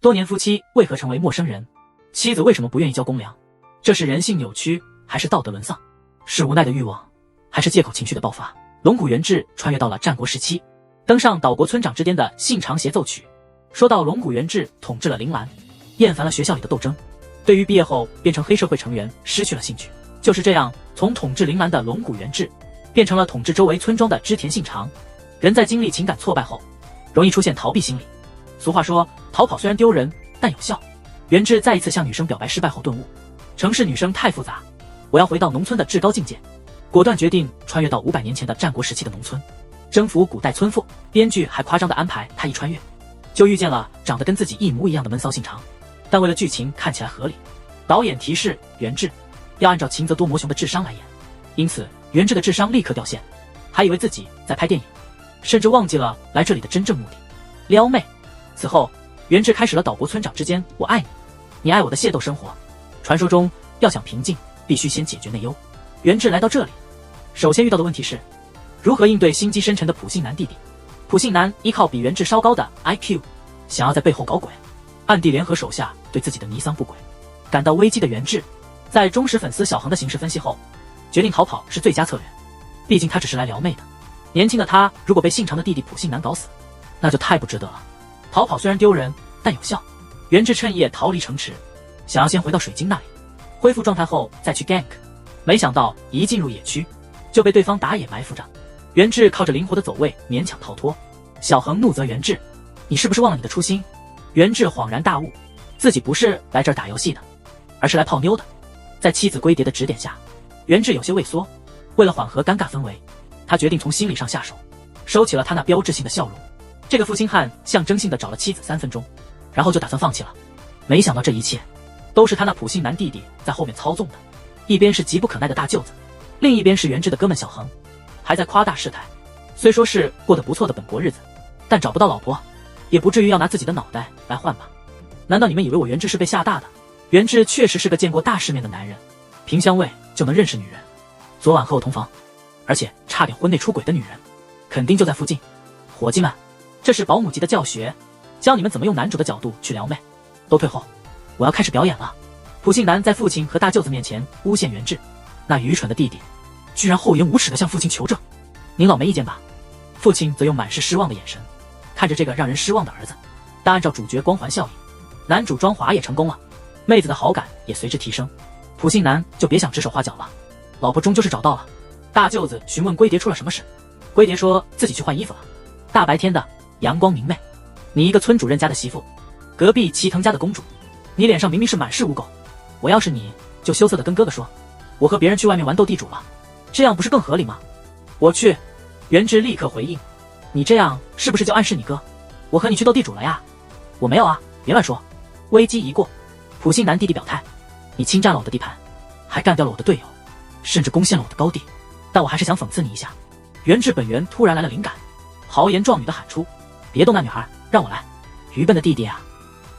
多年夫妻为何成为陌生人？妻子为什么不愿意交公粮？这是人性扭曲，还是道德沦丧？是无奈的欲望，还是借口情绪的爆发？龙骨元志穿越到了战国时期，登上岛国村长之巅的信长协奏曲。说到龙骨元志统治了铃兰，厌烦了学校里的斗争，对于毕业后变成黑社会成员失去了兴趣。就是这样，从统治铃兰的龙骨元志，变成了统治周围村庄的织田信长。人在经历情感挫败后，容易出现逃避心理。俗话说，逃跑虽然丢人，但有效。元志再一次向女生表白失败后顿悟，城市女生太复杂，我要回到农村的至高境界。果断决定穿越到500年前的战国时期的农村，征服古代村妇。编剧还夸张地安排他一穿越，就遇见了长得跟自己一模一样的闷骚信长。但为了剧情看起来合理，导演提示元志要按照秦泽多摩雄的智商来演，因此元志的智商立刻掉线，还以为自己在拍电影，甚至忘记了来这里的真正目的——撩妹。此后，元志开始了岛国村长之间我爱你，你爱我的械斗生活。传说中，要想平静，必须先解决内忧。元志来到这里，首先遇到的问题是，如何应对心机深沉的普信男弟弟。普信男依靠比元志稍高的 IQ， 想要在背后搞鬼，暗地联合手下对自己的尼桑不轨。感到危机的元志，在忠实粉丝小恒的形势分析后，决定逃跑是最佳策略。毕竟他只是来撩妹的，年轻的他如果被信长的弟弟普信男搞死，那就太不值得了。逃跑虽然丢人，但有效。元志趁夜逃离城池，想要先回到水晶那里，恢复状态后再去 gank。没想到一进入野区，就被对方打野埋伏着。元志靠着灵活的走位勉强逃脱。小恒怒责元志：“你是不是忘了你的初心？”元志恍然大悟，自己不是来这儿打游戏的，而是来泡妞的。在妻子龟蝶的指点下，元志有些畏缩。为了缓和尴尬氛围，他决定从心理上下手，收起了他那标志性的笑容。这个负心汉象征性的找了妻子3分钟，然后就打算放弃了。没想到这一切都是他那普信男弟弟在后面操纵的。一边是急不可耐的大舅子，另一边是元志的哥们小恒，还在夸大事态。虽说是过得不错的本国日子，但找不到老婆，也不至于要拿自己的脑袋来换吧？难道你们以为我元志是被吓大的？元志确实是个见过大世面的男人，凭香味就能认识女人。昨晚和我同房，而且差点婚内出轨的女人，肯定就在附近。伙计们，这是保姆级的教学，教你们怎么用男主的角度去撩妹。都退后，我要开始表演了。普信男在父亲和大舅子面前诬陷元志，那愚蠢的弟弟居然厚颜无耻地向父亲求证。您老没意见吧？父亲则用满是失望的眼神看着这个让人失望的儿子。但按照主角光环效应，男主庄华也成功了，妹子的好感也随之提升。普信男就别想指手画脚了，老婆终究是找到了。大舅子询问龟蝶出了什么事，龟蝶说自己去换衣服了。大白天的，阳光明媚，你一个村主任家的媳妇，隔壁齐藤家的公主，你脸上明明是满是污垢。我要是你，就羞涩地跟哥哥说，我和别人去外面玩斗地主了，这样不是更合理吗？我去。元志立刻回应，你这样是不是就暗示你哥我和你去斗地主了呀？我没有啊，别乱说。危机一过，普信男弟弟表态，你侵占了我的地盘，还干掉了我的队友，甚至攻陷了我的高地，但我还是想讽刺你一下。元志本源突然来了灵感，豪言壮语地喊出，别动那女孩，让我来。愚笨的弟弟啊，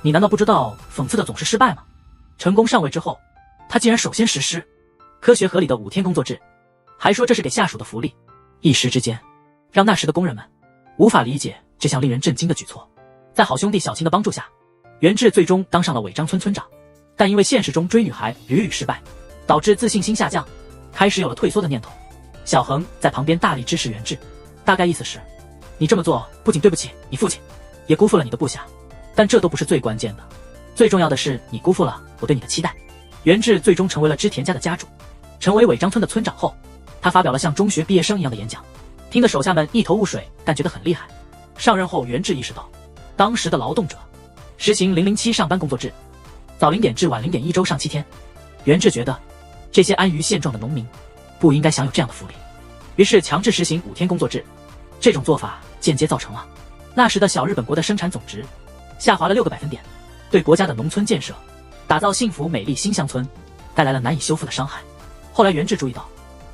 你难道不知道讽刺的总是失败吗？成功上位之后，他竟然首先实施科学合理的5天工作制，还说这是给下属的福利。一时之间，让那时的工人们无法理解这项令人震惊的举措。在好兄弟小青的帮助下，元志最终当上了尾张村村长，但因为现实中追女孩屡屡失败，导致自信心下降，开始有了退缩的念头。小恒在旁边大力支持元志，大概意思是，你这么做不仅对不起你父亲，也辜负了你的部下，但这都不是最关键的，最重要的是你辜负了我对你的期待。元志最终成为了织田家的家主，成为尾张村的村长后，他发表了像中学毕业生一样的演讲，听得手下们一头雾水，但觉得很厉害。上任后，元志意识到，当时的劳动者实行007上班工作制，早0点至晚0点，1周上7天。元志觉得，这些安于现状的农民不应该享有这样的福利，于是强制实行5天工作制。这种做法间接造成了那时的小日本国的生产总值下滑了6个百分点，对国家的农村建设、打造幸福美丽新乡村带来了难以修复的伤害。后来元志注意到，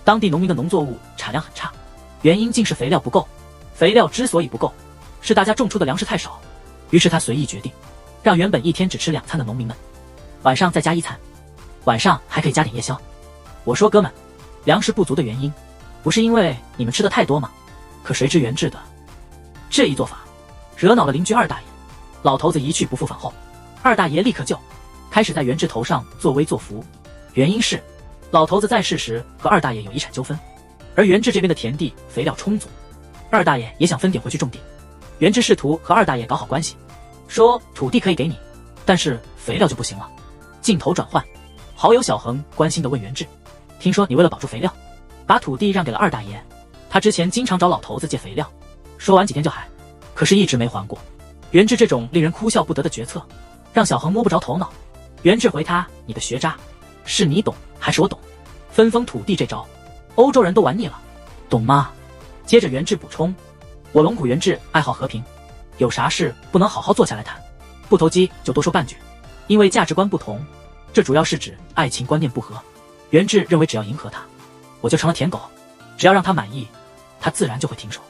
当地农民的农作物产量很差，原因竟是肥料不够。肥料之所以不够，是大家种出的粮食太少。于是他随意决定，让原本1天只吃2餐的农民们，晚上再加1餐，晚上还可以加点夜宵。我说哥们，粮食不足的原因，不是因为你们吃的太多吗？可谁知元志的这一做法，惹恼了邻居二大爷。老头子一去不复返后，二大爷立刻就开始在元志头上作威作福，原因是老头子在世时和二大爷有遗产纠纷，而元志这边的田地肥料充足，二大爷也想分点回去种地。元志试图和二大爷搞好关系，说土地可以给你，但是肥料就不行了。镜头转换，好友小恒关心地问元志，听说你为了保住肥料，把土地让给了二大爷，他之前经常找老头子借肥料，说完几天就还，可是一直没还过。元志这种令人哭笑不得的决策让小恒摸不着头脑。元志回他，你的学渣，是你懂还是我懂？分封土地这招欧洲人都玩腻了，懂吗？接着元志补充，我龙骨元志爱好和平，有啥事不能好好坐下来谈，不投机就多说半句，因为价值观不同，这主要是指爱情观念不合。元志认为只要迎合他，我就成了舔狗，只要让他满意，他自然就会停手。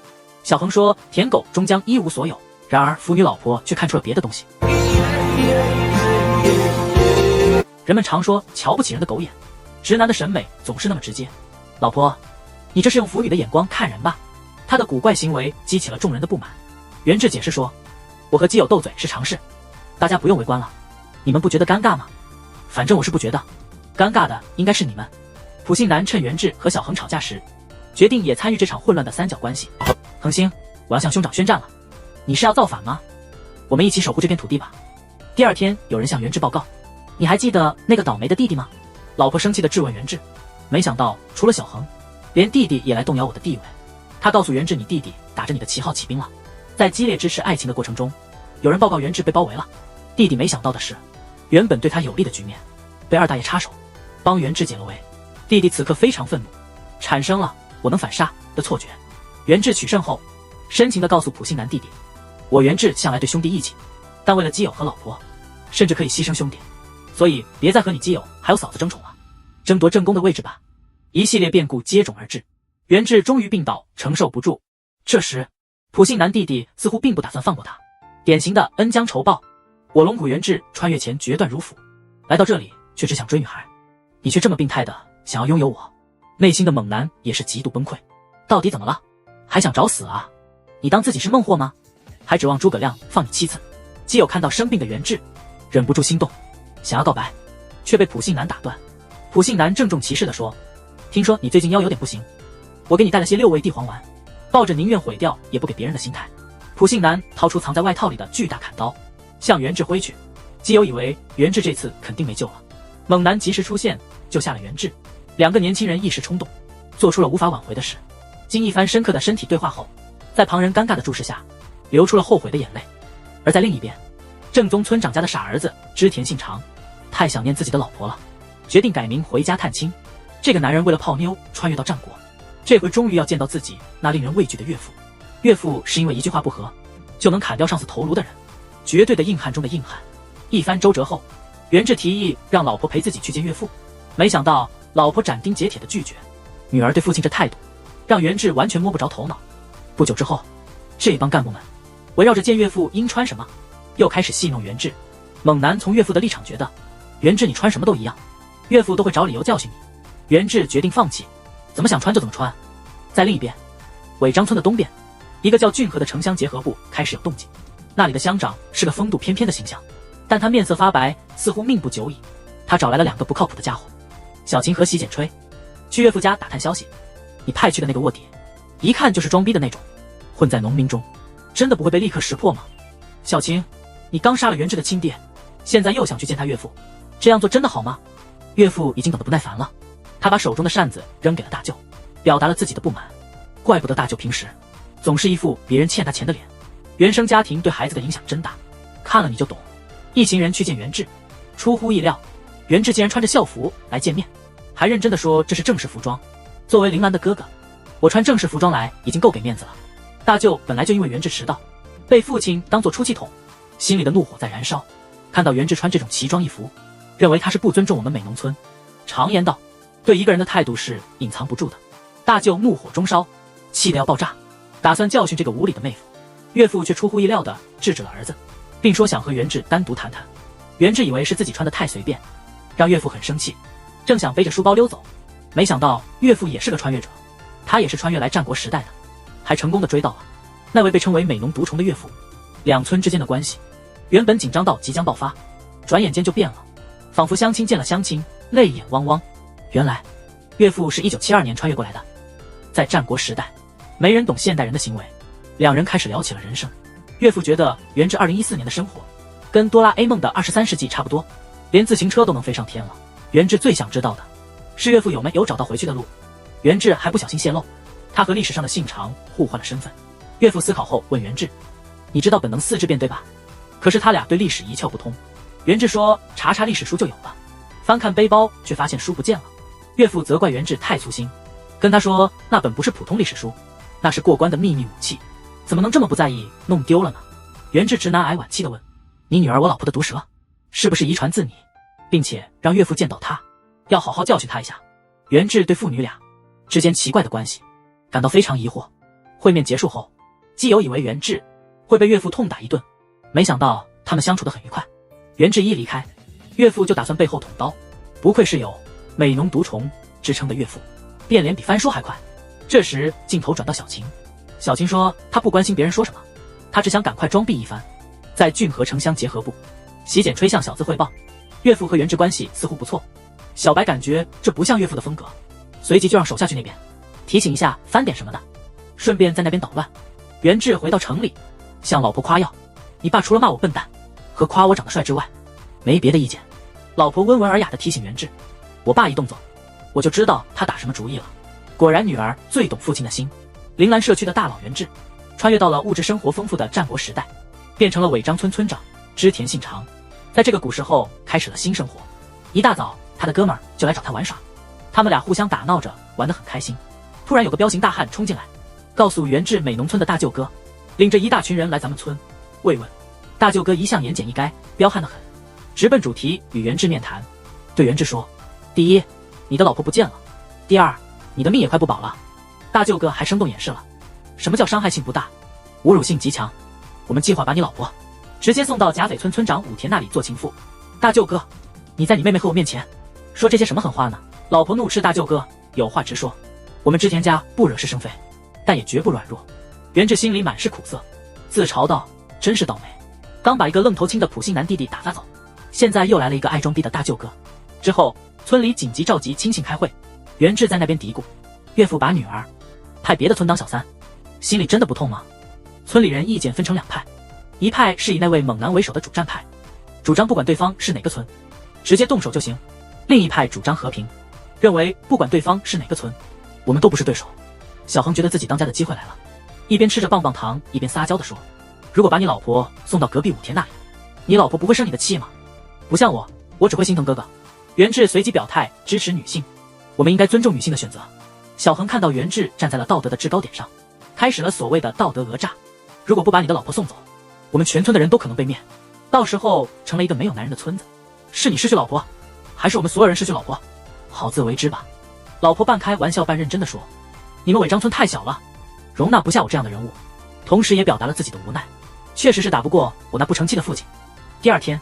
小恒说舔狗终将一无所有，然而腐女老婆却看出了别的东西。人们常说瞧不起人的狗眼，直男的审美总是那么直接。老婆，你这是用腐女的眼光看人吧？他的古怪行为激起了众人的不满。元志解释说，我和基友斗嘴是常事，大家不用围观了，你们不觉得尴尬吗？反正我是不觉得，尴尬的应该是你们。普信男趁元志和小恒吵架时，决定也参与这场混乱的三角关系。恒星，我要向兄长宣战了，你是要造反吗？我们一起守护这片土地吧。第二天，有人向元志报告，你还记得那个倒霉的弟弟吗？老婆生气地质问元志，没想到除了小恒，连弟弟也来动摇我的地位。他告诉元志，你弟弟打着你的旗号起兵了。在激烈支持爱情的过程中，有人报告元志被包围了。弟弟没想到的是，原本对他有利的局面被二大爷插手，帮元志解了围。弟弟此刻非常愤怒，产生了我能反杀的错觉。元志取胜后，深情地告诉普信男弟弟，我元志向来对兄弟义气，但为了基友和老婆，甚至可以牺牲兄弟，所以别再和你基友还有嫂子争宠了，争夺正宫的位置吧。一系列变故接踵而至，元志终于病倒，承受不住。这时普信男弟弟似乎并不打算放过他，典型的恩将仇报。我龙骨元志穿越前决断如斧，来到这里却只想追女孩，你却这么病态的想要拥有我。内心的猛男也是极度崩溃，到底怎么了？还想找死啊？你当自己是孟获吗？还指望诸葛亮放你7次？基友看到生病的元志，忍不住心动，想要告白，却被普信男打断。普信男郑重其事地说，听说你最近腰有点不行，我给你带了些6味地黄丸，抱着宁愿毁掉也不给别人的心态。普信男掏出藏在外套里的巨大砍刀，向元志挥去。基友以为元志这次肯定没救了，猛男及时出现救下了元志。两个年轻人一时冲动，做出了无法挽回的事。经一番深刻的身体对话后，在旁人尴尬的注视下，流出了后悔的眼泪。而在另一边，正宗村长家的傻儿子织田信长太想念自己的老婆了，决定改名回家探亲。这个男人为了泡妞穿越到战国，这回终于要见到自己那令人畏惧的岳父。岳父是因为一句话不合就能砍掉上司头颅的人，绝对的硬汉中的硬汉。一番周折后，元志提议让老婆陪自己去见岳父，没想到老婆斩钉截铁的拒绝。女儿对父亲这态度让元志完全摸不着头脑。不久之后，这帮干部们围绕着见岳父应穿什么又开始戏弄元志。猛男从岳父的立场觉得，元志你穿什么都一样，岳父都会找理由教训你。元志决定放弃，怎么想穿就怎么穿。在另一边，尾张村的东边，一个叫俊和的城乡结合部开始有动静。那里的乡长是个风度翩翩的形象，但他面色发白，似乎命不久矣。他找来了2个不靠谱的家伙，小秦和洗剪吹，去岳父家打探消息。你派去的那个卧底，一看就是装逼的那种，混在农民中，真的不会被立刻识破吗？小秦，你刚杀了元志的亲爹，现在又想去见他岳父，这样做真的好吗？岳父已经等得不耐烦了，他把手中的扇子扔给了大舅，表达了自己的不满。怪不得大舅平时总是一副别人欠他钱的脸，原生家庭对孩子的影响真大，看了你就懂。一行人去见元志，出乎意料，元志竟然穿着校服来见面，还认真的说这是正式服装。作为铃兰的哥哥，我穿正式服装来已经够给面子了。大舅本来就因为元志迟到，被父亲当作出气筒，心里的怒火在燃烧。看到元志穿这种奇装异服，认为他是不尊重我们美农村。常言道，对一个人的态度是隐藏不住的。大舅怒火中烧，气得要爆炸，打算教训这个无理的妹夫。岳父却出乎意料地制止了儿子，并说想和元志单独谈谈。元志以为是自己穿得太随便，让岳父很生气，正想背着书包溜走，没想到岳父也是个穿越者，他也是穿越来战国时代的，还成功的追到了那位被称为美浓毒虫的岳父。两村之间的关系原本紧张到即将爆发，转眼间就变了，仿佛相亲见了相亲，泪眼汪汪。原来岳父是1972年穿越过来的。在战国时代，没人懂现代人的行为，两人开始聊起了人生。岳父觉得源自2014年的生活跟哆啦 A 梦的23世纪差不多，连自行车都能飞上天了。源自最想知道的是岳父有没有找到回去的路。源自还不小心泄露，他和历史上的信长互换了身份。岳父思考后问源自：“你知道本能四质变对吧？”可是他俩对历史一窍不通。源自说：“查查历史书就有了。”翻看背包却发现书不见了。岳父责怪源自太粗心，跟他说那本不是普通历史书，那是过关的秘密武器，怎么能这么不在意，弄丢了呢？源自直男癌晚期的问：“你女儿我老婆的毒舌，是不是遗传自你？”并且让岳父见到他，要好好教训他一下。源自对父女俩之间奇怪的关系感到非常疑惑。会面结束后，基友以为源自会被岳父痛打一顿，没想到他们相处得很愉快。源自一离开，岳父就打算背后捅刀。不愧是有美浓毒虫之称的岳父，变脸比翻书还快。这时镜头转到小晴，小晴说她不关心别人说什么，她只想赶快装逼一番。在郡河城乡结合部，洗剪吹向小资汇报，岳父和源自关系似乎不错。小白感觉这不像岳父的风格，随即就让手下去那边提醒一下翻点什么的，顺便在那边捣乱。源自回到城里向老婆夸耀：“你爸除了骂我笨蛋和夸我长得帅之外，没别的意见。”老婆温文尔雅地提醒源自：“我爸一动作，我就知道他打什么主意了。”果然女儿最懂父亲的心。铃兰社区的大佬源自穿越到了物质生活丰富的战国时代，变成了尾张村村长织田信长。在这个古时候开始了新生活。一大早他的哥们儿就来找他玩耍，他们俩互相打闹着玩得很开心。突然有个彪形大汉冲进来，告诉源自美农村的大舅哥，领着一大群人来咱们村慰问。大舅哥一向言简意赅，彪悍得很，直奔主题与源自面谈。对源自说：“第一，你的老婆不见了；第二，你的命也快不保了。”大舅哥还生动演示了什么叫伤害性不大，侮辱性极强。我们计划把你老婆直接送到甲斐村村长武田那里做情妇。大舅哥，你在你妹妹和我面前说这些什么狠话呢？老婆怒斥大舅哥：“有话直说，我们织田家不惹是生非，但也绝不软弱。”源自心里满是苦涩，自嘲道：“真是倒霉，刚把一个愣头青的普信男弟弟打发走，现在又来了一个爱装逼的大舅哥。”之后村里紧急召集亲信开会，源自在那边嘀咕：“岳父把女儿派别的村当小三，心里真的不痛吗？”村里人意见分成两派，一派是以那位猛男为首的主战派，主张不管对方是哪个村，直接动手就行；另一派主张和平，认为不管对方是哪个村，我们都不是对手。小恒觉得自己当家的机会来了，一边吃着棒棒糖一边撒娇地说：“如果把你老婆送到隔壁武田那里，你老婆不会生你的气吗？不像我，我只会心疼哥哥。”源自随即表态支持女性，我们应该尊重女性的选择。小恒看到源自站在了道德的制高点上，开始了所谓的道德讹诈。如果不把你的老婆送走，我们全村的人都可能被灭，到时候成了一个没有男人的村子。是你失去老婆，还是我们所有人失去老婆？好自为之吧。老婆半开玩笑半认真地说：“你们尾张村太小了，容纳不下我这样的人物。”同时也表达了自己的无奈，确实是打不过我那不成器的父亲。第二天，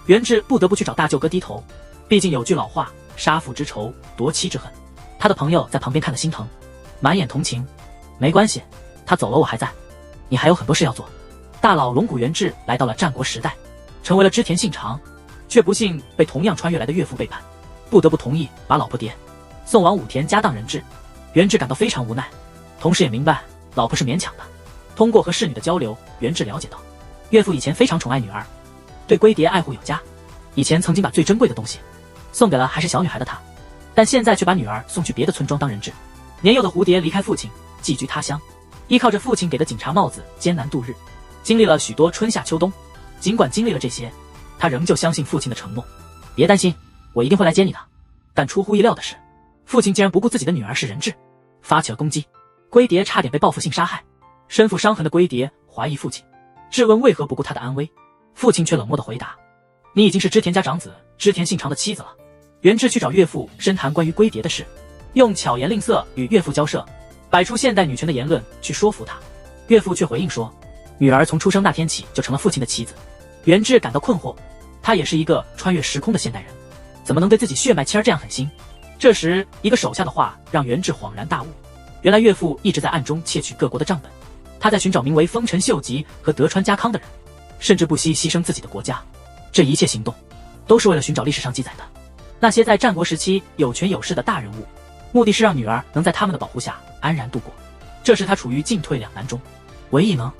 源自不得不去找大舅哥低头，毕竟有句老话：杀父之仇，夺妻之恨。他的朋友在旁边看得心疼，满眼同情：“没关系，他走了我还在，你还有很多事要做。”大佬龙骨源自来到了战国时代，成为了织田信长，却不幸被同样穿越来的岳父背叛，不得不同意把老婆爹送往武田家当人质。源自感到非常无奈，同时也明白老婆是勉强的。通过和侍女的交流，源自了解到岳父以前非常宠爱女儿，对龟蝶爱护有加，以前曾经把最珍贵的东西送给了还是小女孩的她，但现在却把女儿送去别的村庄当人质。年幼的蝴蝶离开父亲，寄居他乡，依靠着父亲给的警察帽子艰难度日，经历了许多春夏秋冬。尽管经历了这些，他仍旧相信父亲的承诺：“别担心，我一定会来接你的。”但出乎意料的是，父亲竟然不顾自己的女儿是人质，发起了攻击。龟蝶差点被报复性杀害。身负伤痕的龟蝶怀疑父亲，质问为何不顾他的安危。父亲却冷漠地回答：“你已经是织田家长子织田信长的妻子了。”源自去找岳父深谈关于龟蝶的事，用巧言令色与岳父交涉，摆出现代女权的言论去说服他。岳父却回应说，女儿从出生那天起就成了父亲的妻子。源自感到困惑，他也是一个穿越时空的现代人，怎么能对自己血脉妻儿这样狠心？这时一个手下的话让源自恍然大悟，原来岳父一直在暗中窃取各国的账本，他在寻找名为丰臣秀吉和德川家康的人，甚至不惜牺牲自己的国家。这一切行动都是为了寻找历史上记载的那些在战国时期有权有势的大人物，目的是让女儿能在他们的保护下安然度过。这是他处于进退两难中，唯一能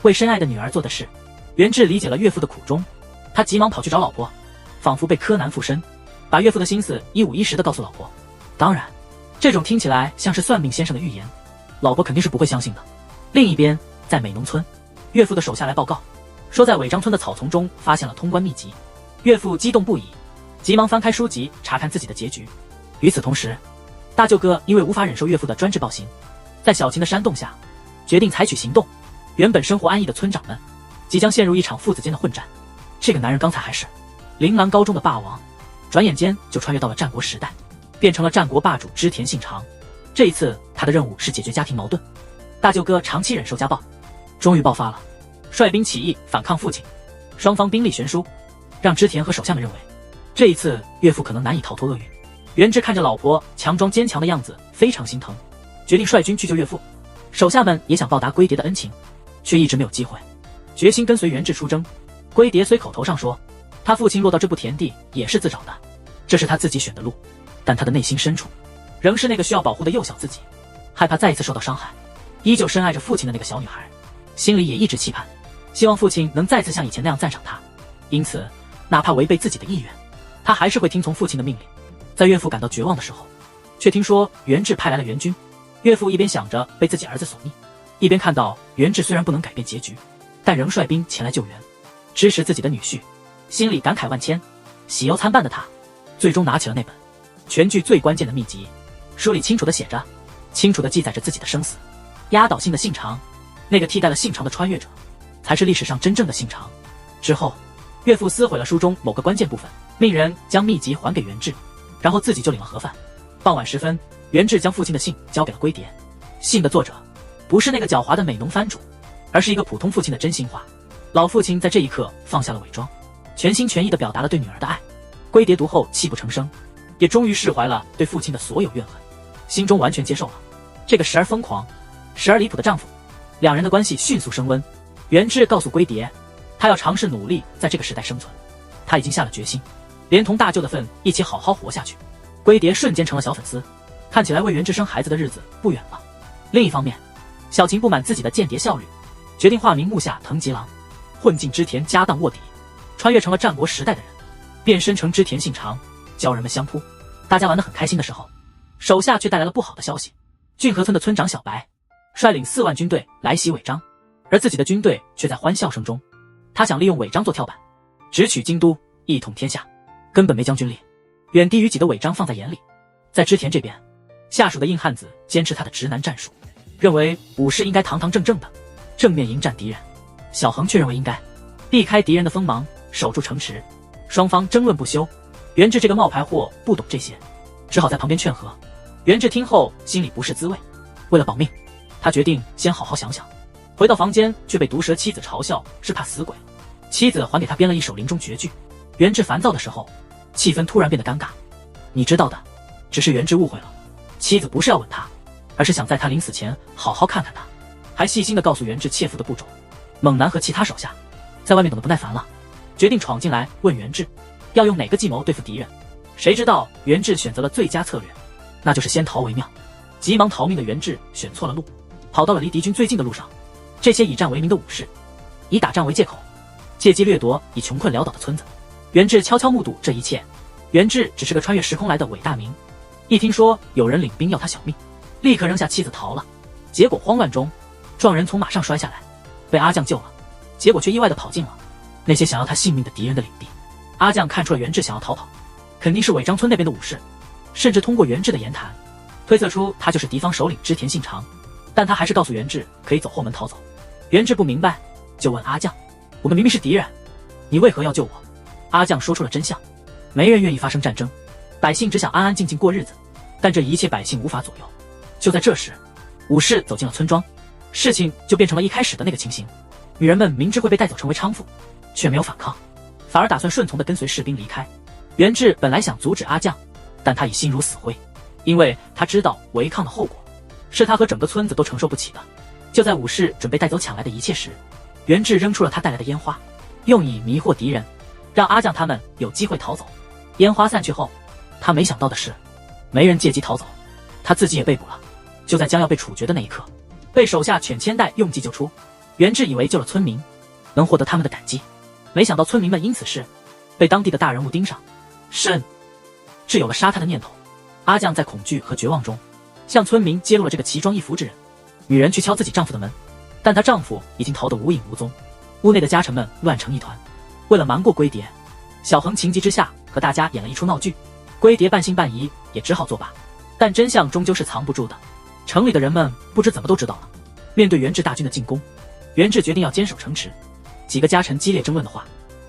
为深爱的女儿做的事。袁志理解了岳父的苦衷，他急忙跑去找老婆，仿佛被柯南附身，把岳父的心思一五一十地告诉老婆。当然，这种听起来像是算命先生的预言，老婆肯定是不会相信的。另一边，在美农村，岳父的手下来报告，说在尾张村的草丛中发现了通关秘籍。岳父激动不已，急忙翻开书籍查看自己的结局。与此同时，大舅哥因为无法忍受岳父的专制暴行，在小琴的煽动下，决定采取行动。原本生活安逸的村长们，即将陷入一场父子间的混战。这个男人刚才还是铃兰高中的霸王，转眼间就穿越到了战国时代，变成了战国霸主织田信长。这一次，他的任务是解决家庭矛盾。大舅哥长期忍受家暴，终于爆发了，率兵起义反抗父亲。双方兵力悬殊，让织田和手下们认为，这一次岳父可能难以逃脱厄运。袁志看着老婆强装坚强的样子，非常心疼，决定率军去救岳父。手下们也想报答龟蝶的恩情，却一直没有机会，决心跟随袁志出征。龟蝶虽口头上说他父亲落到这步田地也是自找的，这是他自己选的路，但他的内心深处仍是那个需要保护的幼小自己，害怕再一次受到伤害。依旧深爱着父亲的那个小女孩，心里也一直期盼，希望父亲能再次像以前那样赞赏他。因此，哪怕违背自己的意愿，他还是会听从父亲的命令。在岳父感到绝望的时候，却听说袁志派来了援军。岳父一边想着被自己儿子所逆，一边看到袁志虽然不能改变结局，但仍率兵前来救援，支持自己的女婿，心里感慨万千。喜忧参半的他，最终拿起了那本全剧最关键的秘籍。书里清楚地写着，清楚地记载着自己的生死。压倒性的信长，那个替代了信长的穿越者，才是历史上真正的信长。之后，岳父撕毁了书中某个关键部分，命人将秘籍还给袁志，然后自己就领了盒饭。傍晚时分，袁志将父亲的信交给了龟蝶。信的作者不是那个狡猾的美浓藩主，而是一个普通父亲的真心话。老父亲在这一刻放下了伪装，全心全意地表达了对女儿的爱。龟蝶读后泣不成声，也终于释怀了对父亲的所有怨恨，心中完全接受了这个时而疯狂时而离谱的丈夫。两人的关系迅速升温。袁志告诉龟蝶，他要尝试努力在这个时代生存，他已经下了决心，连同大舅的份一起好好活下去。龟蝶瞬间成了小粉丝，看起来为袁志生孩子的日子不远了。另一方面，小琴不满自己的间谍效率，决定化名木下藤吉郎，混进织田家当卧底，穿越成了战国时代的人，变身成织田信长，教人们相扑。大家玩得很开心的时候，手下却带来了不好的消息。骏河村的村长小白率领4万军队来袭尾张，而自己的军队却在欢笑声中。他想利用尾张做跳板，直取京都，一统天下，根本没将军力远低于己的尾张放在眼里。在织田这边，下属的硬汉子坚持他的直男战术，认为武士应该堂堂正正的正面迎战敌人。小恒却认为应该避开敌人的锋芒，守住城池。双方争论不休。袁志这个冒牌货不懂这些，只好在旁边劝和。袁志听后心里不是滋味，为了保命，他决定先好好想想。回到房间，却被毒舌妻子嘲笑是怕死鬼。妻子还给他编了一首临终绝句。袁志烦躁的时候，气氛突然变得尴尬。你知道的，只是袁志误会了，妻子不是要吻他，而是想在他临死前好好看看他，还细心地告诉袁志切腹的步骤。猛男和其他手下在外面等得不耐烦了，决定闯进来问袁志要用哪个计谋对付敌人。谁知道袁志选择了最佳策略，那就是先逃为妙。急忙逃命的袁志选错了路，跑到了离敌军最近的路上。这些以战为名的武士，以打仗为借口，借机掠夺已穷困潦倒的村子。袁志悄悄目睹这一切。袁志只是个穿越时空来的伟大民，一听说有人领兵要他小命，立刻扔下妻子逃了。结果慌乱中，撞人从马上摔下来，被阿将救了，结果却意外地跑进了那些想要他性命的敌人的领地。阿将看出了袁志想要逃跑，肯定是尾张村那边的武士，甚至通过袁志的言谈推测出他就是敌方首领织田信长，但他还是告诉袁志可以走后门逃走。袁志不明白，就问阿将，我们明明是敌人，你为何要救我？阿将说出了真相，没人愿意发生战争，百姓只想安安静静过日子，但这一切百姓无法左右。就在这时，武士走进了村庄，事情就变成了一开始的那个情形。女人们明知会被带走成为娼妇，却没有反抗，反而打算顺从地跟随士兵离开。袁志本来想阻止阿将，但他已心如死灰，因为他知道违抗的后果是他和整个村子都承受不起的。就在武士准备带走抢来的一切时，袁志扔出了他带来的烟花，用以迷惑敌人。让阿酱他们有机会逃走。烟花散去后，他没想到的是，没人借机逃走，他自己也被捕了。就在将要被处决的那一刻，被手下犬千代用计救出。元志以为救了村民，能获得他们的感激，没想到村民们因此事被当地的大人物盯上，甚至有了杀他的念头。阿酱在恐惧和绝望中，向村民揭露了这个奇装异服之人。女人去敲自己丈夫的门，但她丈夫已经逃得无影无踪，屋内的家臣们乱成一团。为了瞒过龟蝶，小恒情急之下和大家演了一出闹剧。龟蝶半信半疑，也只好作罢。但真相终究是藏不住的，城里的人们不知怎么都知道了。面对元志大军的进攻，元志决定要坚守城池。几个家臣激烈争论的话，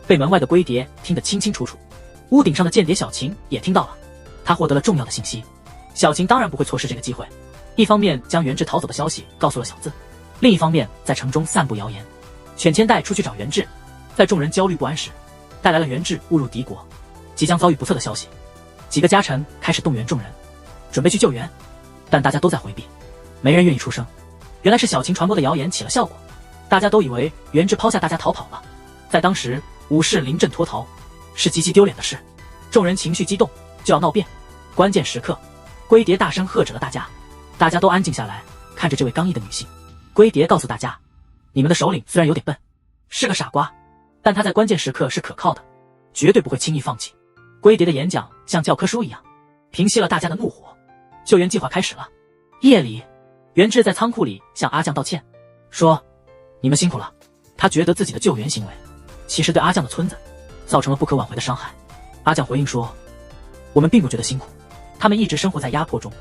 被门外的龟蝶听得清清楚楚。屋顶上的间谍小晴也听到了，他获得了重要的信息。小晴当然不会错失这个机会，一方面将元志逃走的消息告诉了小字，另一方面在城中散布谣言。犬千代出去找元志，在众人焦虑不安时，带来了元志误入敌国，即将遭遇不测的消息。几个家臣开始动员众人，准备去救援，但大家都在回避，没人愿意出声。原来是小晴传播的谣言起了效果，大家都以为元志抛下大家逃跑了。在当时，武士临阵脱逃是极其丢脸的事，众人情绪激动，就要闹变。关键时刻，龟蝶大声喝止了大家，大家都安静下来，看着这位刚毅的女性。龟蝶告诉大家，你们的首领虽然有点笨，是个傻瓜，但他在关键时刻是可靠的，绝对不会轻易放弃。龟蝶的演讲像教科书一样，平息了大家的怒火。救援计划开始了。夜里，元志在仓库里向阿酱道歉，说你们辛苦了。他觉得自己的救援行为其实对阿酱的村子造成了不可挽回的伤害。阿酱回应说，我们并不觉得辛苦，他们一直生活在压迫中，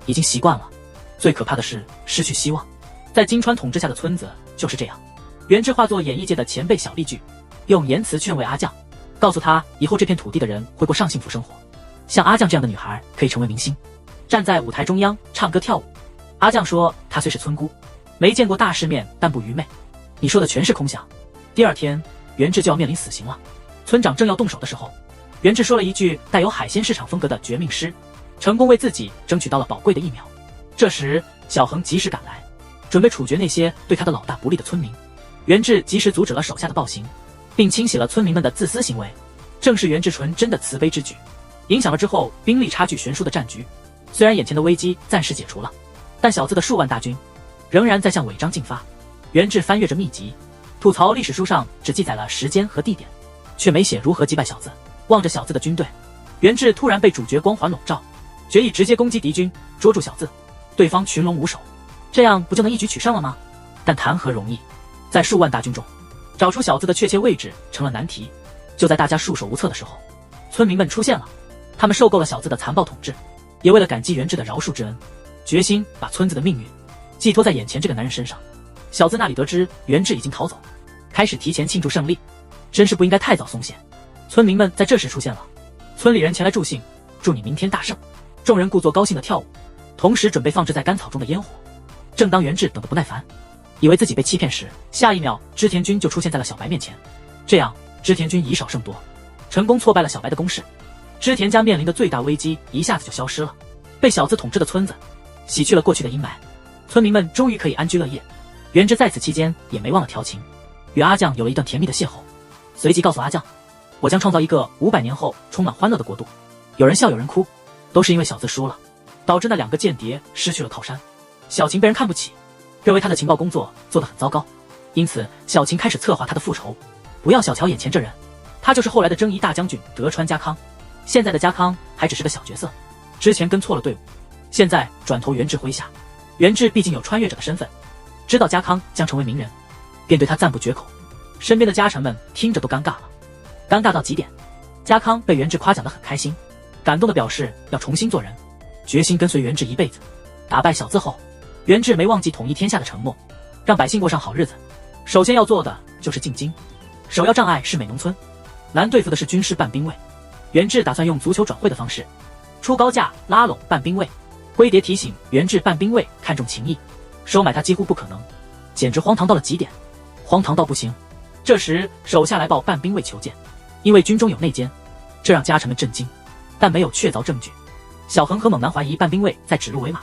已经习惯了。最可怕的是失去希望。在金川统治下的村子就是这样。元志化作演艺界的前辈小丽剧，用言辞劝慰阿酱，告诉他以后这片土地的人会过上幸福生活，像阿酱这样的女孩可以成为明星，站在舞台中央唱歌跳舞。阿酱说，她虽是村姑，没见过大世面，但不愚昧。你说的全是空想。第二天，元志就要面临死刑了。村长正要动手的时候，元志说了一句带有海鲜市场风格的绝命诗，成功为自己争取到了宝贵的1秒。这时，小恒及时赶来，准备处决那些对他的老大不利的村民。元志及时阻止了手下的暴行，并清洗了村民们的自私行为。正是元志纯真的慈悲之举，影响了之后兵力差距悬殊的战局。虽然眼前的危机暂时解除了，但小字的数万大军仍然在向违章进发。元志翻阅着秘籍，吐槽历史书上只记载了时间和地点，却没写如何击败小字。望着小字的军队，元志突然被主角光环笼罩，决意直接攻击敌军，捉住小字。对方群龙无首，这样不就能一举取胜了吗？但谈何容易，在数万大军中找出小字的确切位置成了难题。就在大家束手无策的时候，村民们出现了，他们受够了小字的残暴统治，也为了感激元志的饶恕之恩，决心把村子的命运寄托在眼前这个男人身上。小字那里得知元志已经逃走，开始提前庆祝胜利，真是不应该太早松懈。村民们在这时出现了，村里人前来助兴，祝你明天大胜。众人故作高兴地跳舞，同时准备放置在干草中的烟火。正当元志等得不耐烦，以为自己被欺骗时，下一秒织田军就出现在了小白面前。这样织田军以少胜多，成功挫败了小白的攻势。织田家面临的最大危机一下子就消失了，被小字统治的村子洗去了过去的阴霾，村民们终于可以安居乐业。元志在此期间也没忘了调情，与阿酱有了一段甜蜜的邂逅，随即告诉阿酱，我将创造一个500年后充满欢乐的国度。有人笑有人哭，都是因为小字输了，导致那2个间谍失去了靠山。小晴被人看不起，认为他的情报工作做得很糟糕，因此小晴开始策划他的复仇。不要小瞧眼前这人，他就是后来的征夷大将军德川家康。现在的家康还只是个小角色，之前跟错了队伍，现在转投元志麾下。元志毕竟有穿越者的身份，知道家康将成为名人，便对他赞不绝口。身边的家臣们听着都尴尬了，尴尬到极点。家康被元志夸奖得很开心，感动的表示要重新做人，决心跟随元志一辈子。打败小字后，元志没忘记统一天下的承诺，让百姓过上好日子。首先要做的就是进京，首要障碍是美农村，难对付的是军事办兵卫。元志打算用足球转会的方式，出高价拉拢办兵卫。龟蝶提醒元志，办兵卫看重情义，收买他几乎不可能，简直荒唐到了极点，荒唐到不行。这时手下来报办兵卫求见，因为军中有内奸，这让家臣们震惊，但没有确凿证据。小恒和猛男怀疑办兵卫在指鹿为马，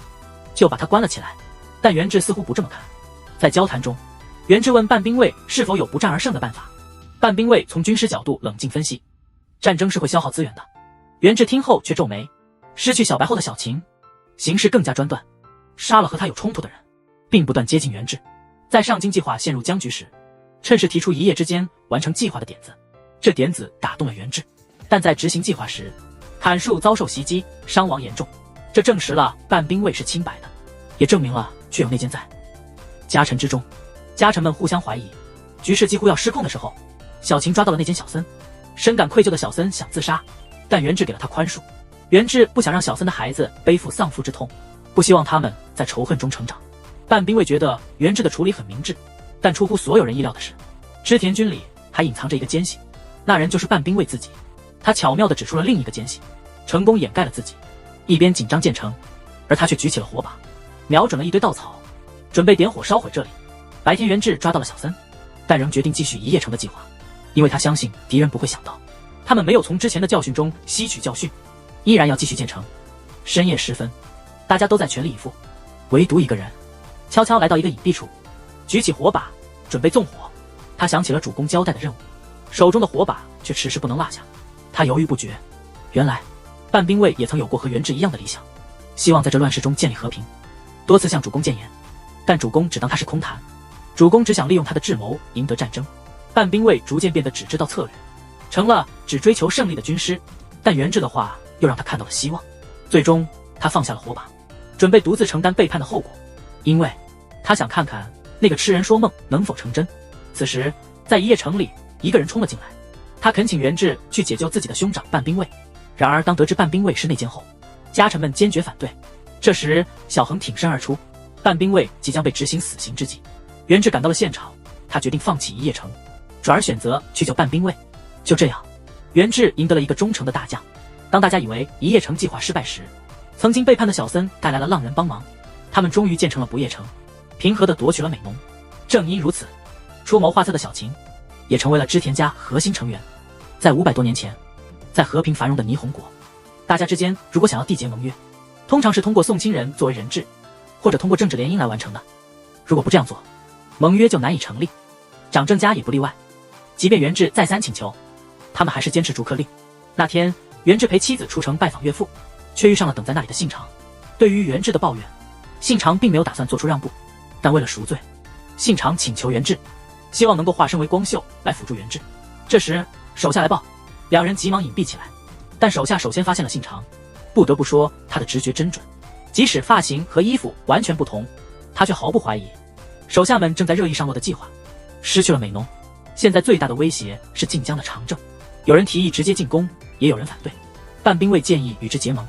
就把他关了起来，但元志似乎不这么看。在交谈中，元志问办兵卫是否有不战而胜的办法。办兵卫从军师角度冷静分析，战争是会消耗资源的。元志听后却皱眉，失去小白后的小晴，行事更加专断，杀了和他有冲突的人，并不断接近元志。在上京计划陷入僵局时，趁势提出一夜之间完成计划的点子。这点子打动了元志，但在执行计划时，砍树遭受袭击，伤亡严重。这证实了半兵卫是清白的，也证明了确有内奸在。家臣之中，家臣们互相怀疑，局势几乎要失控的时候，小晴抓到了内奸小森。深感愧疚的小森想自杀，但元志给了他宽恕。元志不想让小森的孩子背负丧父之痛，不希望他们在仇恨中成长。半兵卫觉得元志的处理很明智，但出乎所有人意料的是，织田军里还隐藏着一个奸细，那人就是半兵卫自己。他巧妙地指出了另一个奸细，成功掩盖了自己。一边紧张建成，而他却举起了火把，瞄准了一堆稻草，准备点火烧毁这里。白天元志抓到了小森，但仍决定继续一夜城的计划，因为他相信敌人不会想到，他们没有从之前的教训中吸取教训，依然要继续建成。深夜时分，大家都在全力以赴，唯独一个人悄悄来到一个隐蔽处，举起火把准备纵火。他想起了主公交代的任务，手中的火把却迟迟不能落下。他犹豫不决，原来半兵卫也曾有过和元志一样的理想，希望在这乱世中建立和平，多次向主公谏言，但主公只当他是空谈。主公只想利用他的智谋赢得战争。半兵卫逐渐变得只知道策略，成了只追求胜利的军师。但元志的话又让他看到了希望。最终他放下了火把，准备独自承担背叛的后果，因为他想看看那个痴人说梦能否成真。此时在一夜城里，一个人冲了进来，他恳请元志去解救自己的兄长半兵卫。然而当得知半兵卫是内奸后，家臣们坚决反对。这时小恒挺身而出，半兵卫即将被执行死刑之际，元志赶到了现场，他决定放弃一夜城，转而选择去救半兵卫。就这样，元志赢得了一个忠诚的大将。当大家以为一夜城计划失败时，曾经背叛的小森带来了浪人帮忙，他们终于建成了不夜城，平和地夺取了美浓。正因如此，出谋划策的小晴也成为了织田家核心成员。在500多年前，在和平繁荣的霓虹国，大家之间如果想要缔结盟约，通常是通过送亲人作为人质，或者通过政治联姻来完成的。如果不这样做，盟约就难以成立。长政家也不例外，即便元志再三请求，他们还是坚持逐客令。那天元志陪妻子出城拜访岳父，却遇上了等在那里的信长。对于元志的抱怨，信长并没有打算做出让步，但为了赎罪，信长请求元志希望能够化身为光秀来辅助元志。这时手下来报，两人急忙隐蔽起来，但手下首先发现了信长。不得不说他的直觉真准，即使发型和衣服完全不同，他却毫不怀疑手下们正在热议上洛的计划。失去了美浓，现在最大的威胁是晋江的长政。有人提议直接进攻，也有人反对。半兵卫建议与之结盟，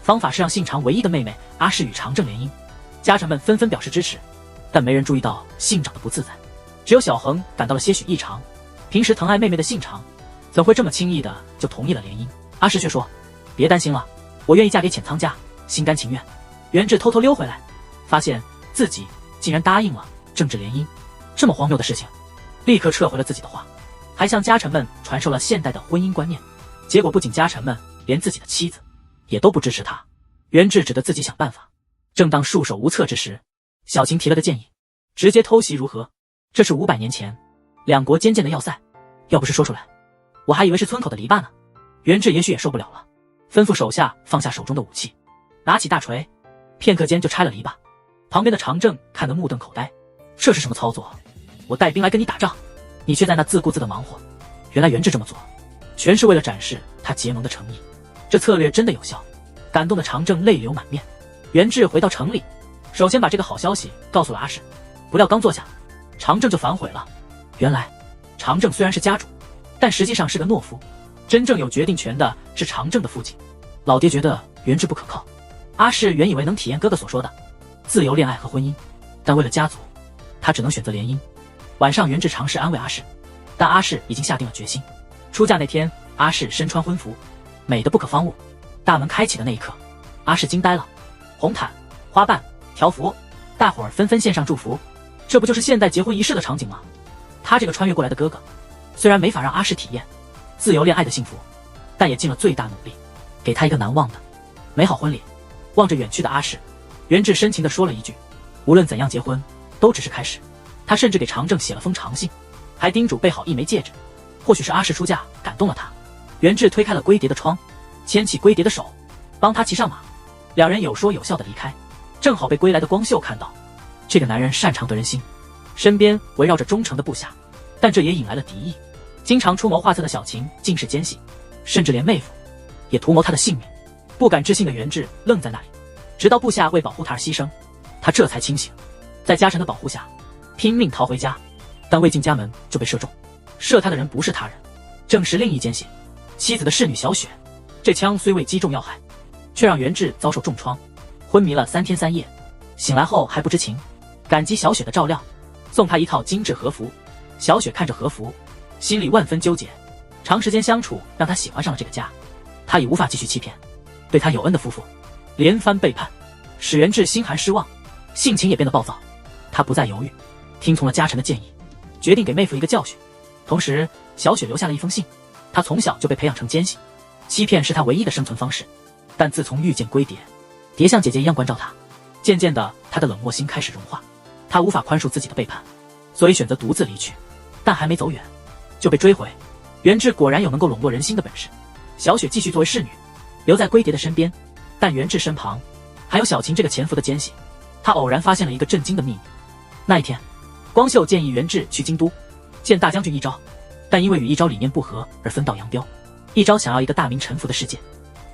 方法是让信长唯一的妹妹阿市与长政联姻。家臣们纷纷表示支持，但没人注意到信长的不自在。只有小恒感到了些许异常，平时疼爱妹妹的信长怎会这么轻易的就同意了联姻？阿市却说，别担心了，我愿意嫁给浅仓家，心甘情愿。元志偷偷溜回来，发现自己竟然答应了政治联姻。这么荒谬的事情，立刻撤回了自己的话，还向家臣们传授了现代的婚姻观念。结果不仅家臣们，连自己的妻子也都不支持他。元志只得自己想办法。正当束手无策之时，小晴提了个建议，直接偷袭如何？这是500年前两国坚建的要塞，要不是说出来，我还以为是村口的篱笆呢。元志也许也受不了了，吩咐手下放下手中的武器，拿起大锤，片刻间就拆了篱笆。旁边的长政看得目瞪口呆，这是什么操作？我带兵来跟你打仗，你却在那自顾自的忙活。原来元志这么做全是为了展示他结盟的诚意，这策略真的有效，感动的长政泪流满面。元志回到城里，首先把这个好消息告诉了阿市，不料刚坐下，长政就反悔了。原来长政虽然是家主，但实际上是个懦夫，真正有决定权的是长政的父亲。老爹觉得元志不可靠。阿市原以为能体验哥哥所说的自由恋爱和婚姻，但为了家族，他只能选择联姻。晚上元志尝试安慰阿市，但阿市已经下定了决心。出嫁那天，阿市身穿婚服，美得不可方物。大门开启的那一刻，阿市惊呆了，红毯、花瓣、条幅，大伙儿纷纷献上祝福。这不就是现代结婚仪式的场景吗？他这个穿越过来的哥哥，虽然没法让阿市体验自由恋爱的幸福，但也尽了最大努力，给他一个难忘的美好婚礼。望着远去的阿市，元志深情地说了一句，无论怎样结婚都只是开始。他甚至给长政写了封长信，还叮嘱备好一枚戒指。或许是阿市出嫁感动了他，元志推开了龟蝶的窗，牵起龟蝶的手，帮他骑上马，两人有说有笑的离开。正好被归来的光秀看到，这个男人擅长得人心，身边围绕着忠诚的部下，但这也引来了敌意。经常出谋划策的小琴尽是奸细，甚至连妹夫也图谋他的性命。不敢置信的元志愣在那里，直到部下为保护他而牺牲，他这才清醒，在家臣的保护下拼命逃回家，但未进家门就被射中。射他的人不是他人，正是另一奸细，妻子的侍女小雪。这枪虽未击中要害，却让元志遭受重创，昏迷了3天3夜，醒来后还不知情，感激小雪的照料，送她一套精致和服。小雪看着和服，心里万分纠结，长时间相处让她喜欢上了这个家，她已无法继续欺骗对她有恩的夫妇，连番背叛使元志心寒失望，性情也变得暴躁。他不再犹豫，听从了家臣的建议，决定给妹夫一个教训。同时小雪留下了一封信，她从小就被培养成奸细，欺骗是她唯一的生存方式。但自从遇见龟蝶，蝶像姐姐一样关照她，渐渐的她的冷漠心开始融化，她无法宽恕自己的背叛，所以选择独自离去。但还没走远就被追回。元志果然有能够笼络人心的本事。小雪继续作为侍女留在龟蝶的身边，但元志身旁还有小琴这个潜伏的奸细。他偶然发现了一个震惊的秘密。那一天光秀建议元志去京都见大将军一昭，但因为与一昭理念不合而分道扬镳。一昭想要一个大明臣服的世界，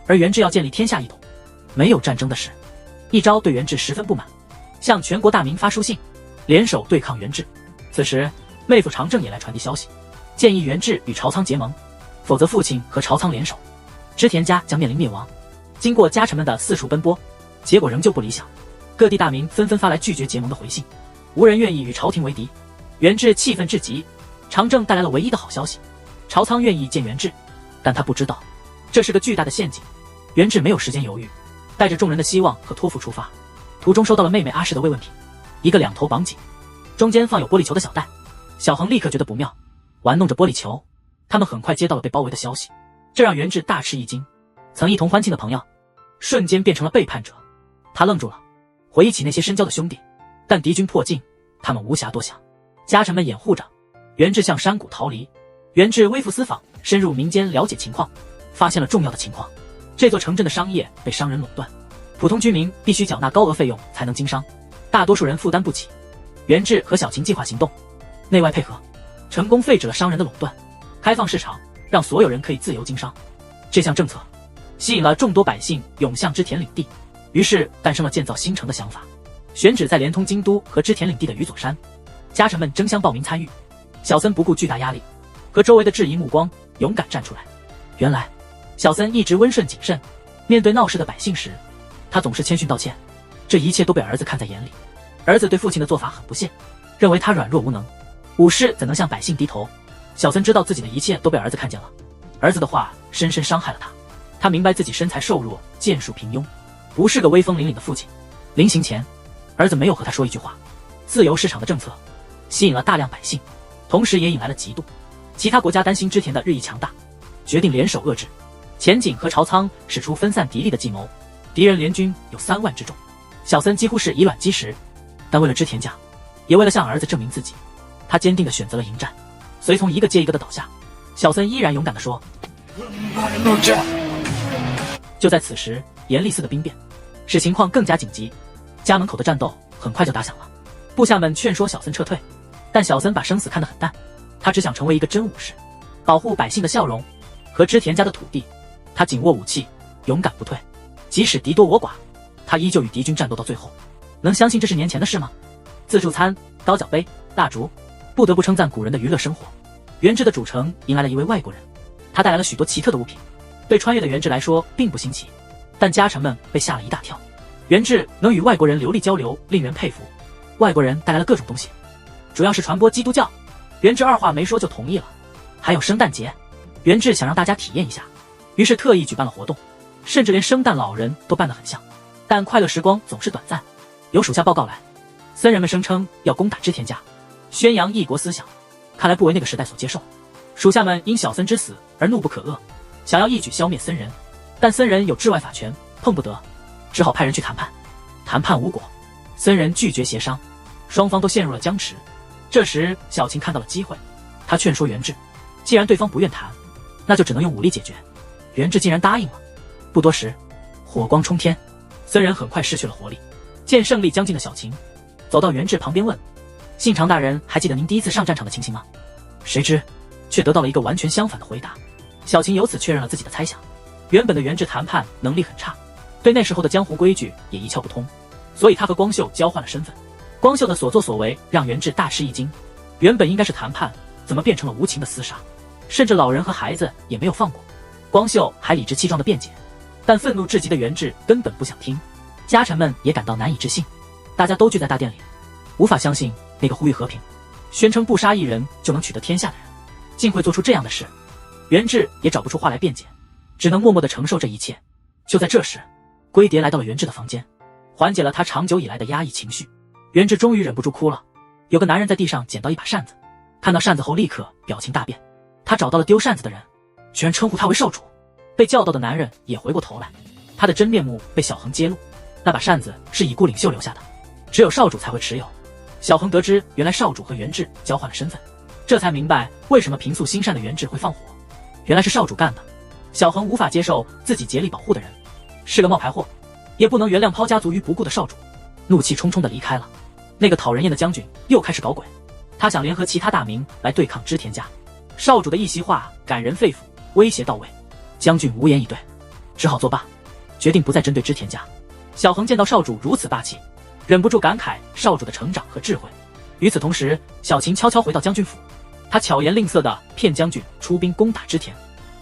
而元志要建立天下一统，没有战争的事。一昭对元志十分不满，向全国大明发书信联手对抗元志。此时妹夫常政也来传递消息，建议元志与朝仓结盟，否则父亲和朝仓联手，织田家将面临灭亡。经过家臣们的四处奔波，结果仍旧不理想，各地大名纷纷发来拒绝结盟的回信，无人愿意与朝廷为敌。元志气愤至极，常政带来了唯一的好消息，朝仓愿意见元志，但他不知道这是个巨大的陷阱。元志没有时间犹豫，带着众人的希望和托付出发。途中收到了妹妹阿氏的慰问品，一个2头绑紧，中间放有玻璃球的小袋。小恒立刻觉得不妙，玩弄着玻璃球。他们很快接到了被包围的消息，这让元志大吃一惊。曾一同欢庆的朋友瞬间变成了背叛者。他愣住了，回忆起那些深交的兄弟，但敌军迫近，他们无暇多想。家臣们掩护着元志向山谷逃离。元志微服私访，深入民间了解情况，发现了重要的情况。这座城镇的商业被商人垄断，普通居民必须缴纳高额费用才能经商，大多数人负担不起。元志和小琴计划行动，内外配合，成功废止了商人的垄断，开放市场，让所有人可以自由经商。这项政策吸引了众多百姓涌向织田领地，于是诞生了建造新城的想法。选址在连通京都和织田领地的宇佐山，家臣们争相报名参与。小森不顾巨大压力和周围的质疑目光，勇敢站出来。原来小森一直温顺谨慎，面对闹事的百姓时，他总是谦逊道歉，这一切都被儿子看在眼里。儿子对父亲的做法很不屑，认为他软弱无能，武士怎能向百姓低头。小森知道自己的一切都被儿子看见了，儿子的话深深伤害了他。他明白自己身材瘦弱，剑术平庸，不是个威风凛凛的父亲。临行前，儿子没有和他说一句话。自由市场的政策吸引了大量百姓，同时也引来了嫉妒。其他国家担心织田的日益强大，决定联手遏制。前景和朝仓使出分散敌力的计谋，敌人联军有3万之众。小森几乎是以卵击石，但为了织田家，也为了向儿子证明自己，他坚定地选择了迎战。随从一个接一个的倒下，小森依然勇敢地说：就在此时，严立寺的兵变使情况更加紧急，家门口的战斗很快就打响了。部下们劝说小森撤退，但小森把生死看得很淡，他只想成为一个真武士，保护百姓的笑容和织田家的土地。他紧握武器，勇敢不退，即使敌多我寡，他依旧与敌军战斗到最后。能相信这是年前的事吗？自助餐、高脚杯、蜡烛，不得不称赞古人的娱乐生活。元志的主城迎来了一位外国人，他带来了许多奇特的物品，对穿越的元志来说并不新奇，但家臣们被吓了一大跳。元志能与外国人流利交流，令人佩服。外国人带来了各种东西，主要是传播基督教。元志二话没说就同意了。还有圣诞节，元志想让大家体验一下，于是特意举办了活动，甚至连圣诞老人都扮得很像。但快乐时光总是短暂，有属下报告来，僧人们声称要攻打织田家，宣扬异国思想，看来不为那个时代所接受。属下们因小森之死而怒不可遏，想要一举消灭僧人，但僧人有治外法权，碰不得，只好派人去谈判。谈判无果，僧人拒绝协商，双方都陷入了僵持。这时小琴看到了机会，他劝说元志，既然对方不愿谈，那就只能用武力解决。元志竟然答应了。不多时，火光冲天，僧人很快失去了活力。见胜利将近的小晴走到元志旁边问：信长大人，还记得您第一次上战场的情形吗？谁知却得到了一个完全相反的回答。小晴由此确认了自己的猜想，原本的元志谈判能力很差，对那时候的江湖规矩也一窍不通，所以他和光秀交换了身份。光秀的所作所为让元志大吃一惊，原本应该是谈判，怎么变成了无情的厮杀？甚至老人和孩子也没有放过。光秀还理直气壮地辩解，但愤怒至极的元志根本不想听。家臣们也感到难以置信，大家都聚在大殿里，无法相信那个呼吁和平、宣称不杀一人就能取得天下的人，竟会做出这样的事。元志也找不出话来辩解，只能默默地承受这一切。就在这时，龟蝶来到了元志的房间，缓解了他长久以来的压抑情绪。元志终于忍不住哭了。有个男人在地上捡到一把扇子，看到扇子后立刻表情大变。他找到了丢扇子的人，居然称呼他为少主。被叫到的男人也回过头来，他的真面目被小恒揭露。那把扇子是已故领袖留下的，只有少主才会持有。小恒得知原来少主和元志交换了身份，这才明白为什么平素心善的元志会放火，原来是少主干的。小恒无法接受自己竭力保护的人是个冒牌货，也不能原谅抛家族于不顾的少主，怒气冲冲地离开了。那个讨人厌的将军又开始搞鬼，他想联合其他大名来对抗织田家。少主的一席话感人肺腑，威胁到位，将军无言以对，只好作罢，决定不再针对织田家。小恒见到少主如此霸气，忍不住感慨少主的成长和智慧。与此同时，小晴悄悄回到将军府，他巧言令色地骗将军出兵攻打织田。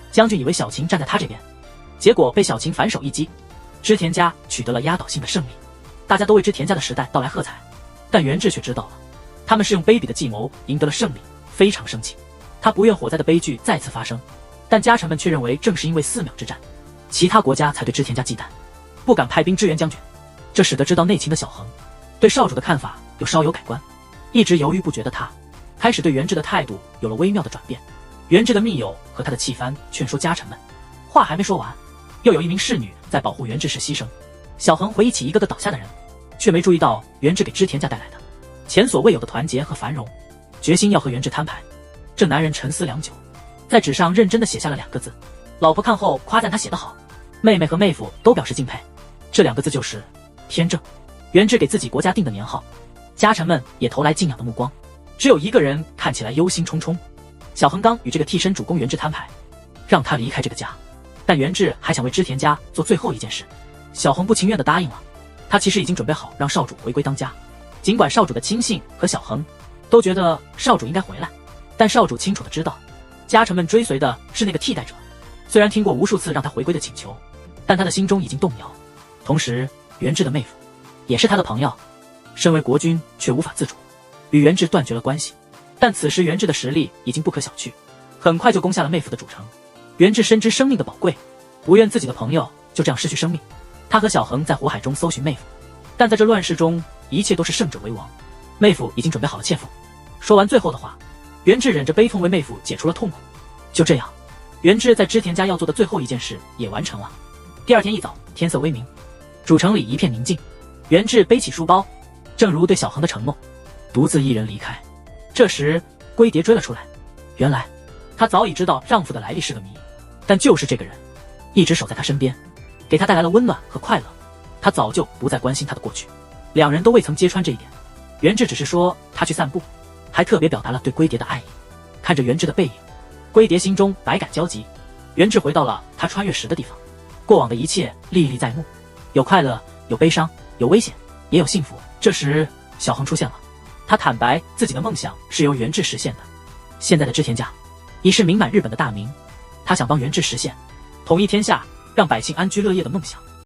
将军以为小晴站在他这边，结果被小晴反手一击，织田家取得了压倒性的胜利。大家都为织田家的时代到来喝彩，但元志却知道了，他们是用卑鄙的计谋赢得了胜利，非常生气。他不愿火灾的悲剧再次发生，但家臣们却认为正是因为4秒之战，其他国家才对织田家忌惮，不敢派兵支援将军。这使得知道内情的小恒对少主的看法又稍有改观。一直犹豫不决的他开始对元志的态度有了微妙的转变。元志的密友和他的气番劝说家臣们，话还没说完，又有一名侍女在保护元志时牺牲。小恒回忆起一个个倒下的人，却没注意到元志给织田家带来的前所未有的团结和繁荣，决心要和元志摊牌。这男人沉思良久，在纸上认真地写下了2个字。老婆看后夸赞他写得好，妹妹和妹夫都表示敬佩。这2个字就是天正。元志给自己国家定的年号，家臣们也投来敬仰的目光。只有一个人看起来忧心忡忡。小恒刚与这个替身主公元志摊牌，让他离开这个家，但元志还想为织田家做最后一件事。小恒不情愿地答应了。他其实已经准备好让少主回归当家，尽管少主的亲信和小恒都觉得少主应该回来，但少主清楚地知道，家臣们追随的是那个替代者。虽然听过无数次让他回归的请求，但他的心中已经动摇。同时，元志的妹夫也是他的朋友，身为国君却无法自主，与元志断绝了关系。但此时元志的实力已经不可小觑，很快就攻下了妹夫的主城。元志深知生命的宝贵，不愿自己的朋友就这样失去生命。他和小恒在火海中搜寻妹夫，但在这乱世中，一切都是胜者为王。妹夫已经准备好了切腹。说完最后的话，元志忍着悲痛为妹夫解除了痛苦。就这样，元志在织田家要做的最后一件事也完成了。第二天一早，天色微明，主城里一片宁静。元志背起书包，正如对小恒的承诺，独自一人离开。这时，龟蝶追了出来。原来，她早已知道丈夫的来历是个谜，但就是这个人，一直守在她身边，给她带来了温暖和快乐。她早就不再关心他的过去，2人都未曾揭穿这一点。元志只是说他去散步，还特别表达了对龟蝶的爱意。看着元志的背影，龟蝶心中百感交集。元志回到了他穿越时的地方，过往的一切历历在目，有快乐，有悲伤，有危险，也有幸福。这时，小恒出现了。他坦白自己的梦想是由元志实现的。现在的织田家已是名满日本的大名，他想帮元志实现统一天下，让百姓安居乐业的梦想。